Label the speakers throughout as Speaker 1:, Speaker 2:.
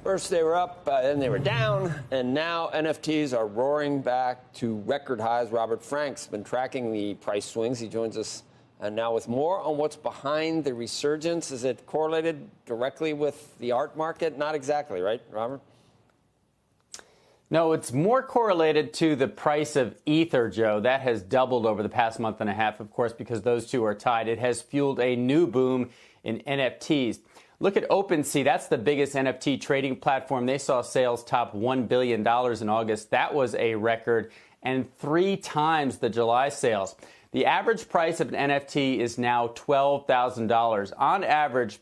Speaker 1: First they were up, then they were down, and now NFTs are roaring back to record highs. Robert Frank's been tracking the price swings. He joins us now with more on what's behind the resurgence. Is it correlated directly with the art market? Not exactly, right, Robert?
Speaker 2: No, it's more correlated to the price of Ether, Joe. That has doubled over the past month and a half, of course, because those two are tied. It has fueled a new boom in NFTs. Look at OpenSea. That's the biggest NFT trading platform. They saw sales top $1 billion in August. That was a record, and 3 times the July sales. The average price of an NFT is now $12,000. On average,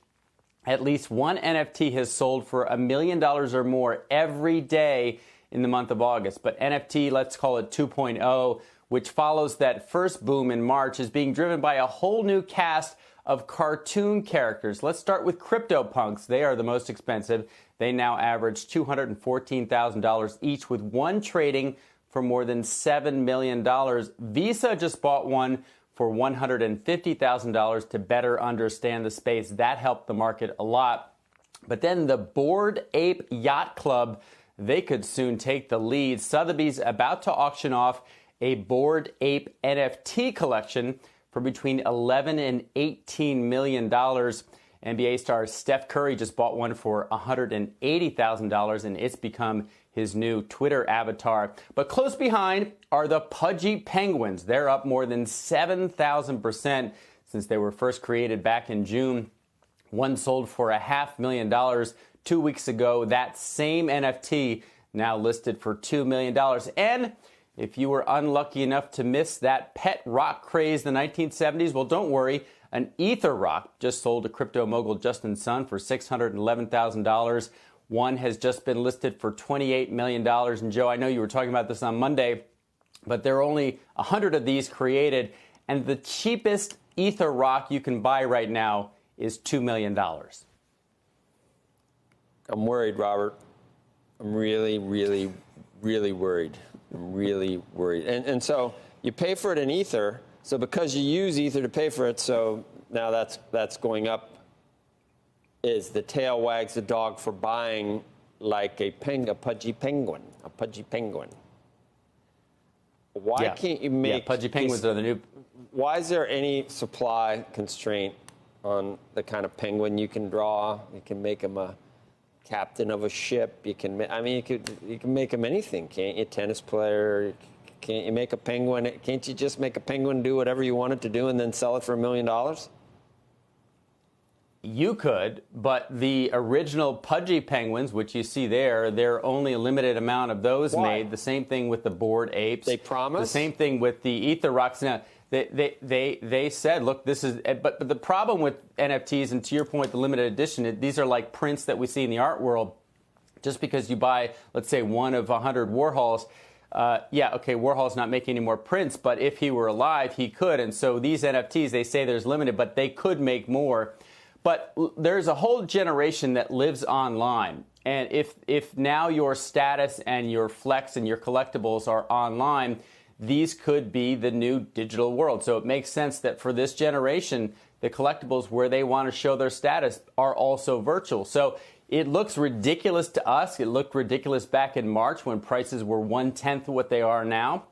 Speaker 2: at least one NFT has sold for $1 million or more every day in the month of August. But NFT, let's call it 2.0, which follows that first boom in March, is being driven by a whole new cast of cartoon characters. Let's start with CryptoPunks. They are the most expensive. They now average $214,000 each, with one trading for more than $7 million. Visa just bought one for $150,000 to better understand the space. That helped the market a lot. But then the Bored Ape Yacht Club, they could soon take the lead. Sotheby's about to auction off a Bored Ape NFT collection for between $11 and $18 million. NBA star Steph Curry just bought one for $180,000, and it's become his new Twitter avatar. But close behind are the Pudgy Penguins. They're up more than 7,000% since they were first created back in June. One sold for $500,000 2 weeks ago. That same NFT now listed for $2 million. And if you were unlucky enough to miss that pet rock craze in the 1970s, well, don't worry. An Ether rock just sold to crypto mogul Justin Sun for $611,000. One has just been listed for $28 million. And Joe, I know you were talking about this on Monday, but there are only 100 of these created. And the cheapest Ether rock you can buy right now is $2 million.
Speaker 1: I'm worried, Robert. I'm really, really, really worried. I'm really worried. And so you pay for it in Ether. So because you use Ether to pay for it, so now that's going up. Is the tail wags the dog for buying like a pudgy penguin, Why can't you make
Speaker 2: pudgy penguins are the new?
Speaker 1: Why is there any supply constraint on the kind of penguin you can draw? You can make him a captain of a ship. You can make him anything, can't you? Tennis player. Can't you make a penguin? Can't you just make a penguin do whatever you want it to do and then sell it for $1 million?
Speaker 2: You could, but the original Pudgy Penguins, which you see there, there are only a limited amount of those made. The same thing with the Bored Apes.
Speaker 1: They promise?
Speaker 2: The same thing with the Ether rocks. Now, they said, look, this is, but the problem with NFTs, and to your point, the limited edition, these are like prints that we see in the art world. Just because you buy, let's say, one of 100 Warhols, Warhol's not making any more prints, but if he were alive, he could. And so these NFTs, they say there's limited, but they could make more. But there's a whole generation that lives online. And if now your status and your flex and your collectibles are online, these could be the new digital world. So it makes sense that for this generation, the collectibles where they want to show their status are also virtual. So it looks ridiculous to us. It looked ridiculous back in March when prices were 1/10 of what they are now.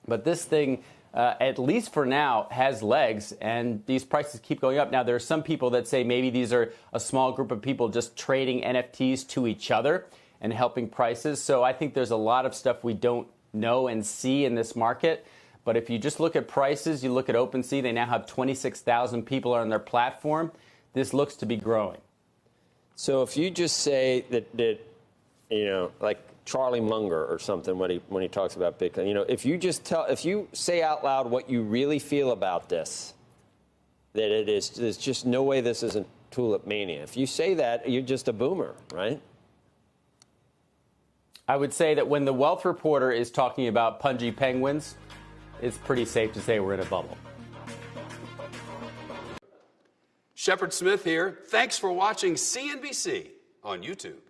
Speaker 2: But this thing, at least for now, has legs, and these prices keep going up. Now, there are some people that say maybe these are a small group of people just trading NFTs to each other and helping prices. So I think there's a lot of stuff we don't know and see in this market. But if you just look at prices, you look at OpenSea, they now have 26,000 people on their platform. This looks to be growing.
Speaker 1: So if you just say that like Charlie Munger or something when he talks about Bitcoin, if you say out loud what you really feel about this, that there's just no way this isn't tulip mania. If you say that, you're just a boomer, right?
Speaker 2: I would say that when the Wealth Reporter is talking about Pudgy Penguins, it's pretty safe to say we're in a bubble.
Speaker 3: Shepard Smith here. Thanks for watching CNBC on YouTube.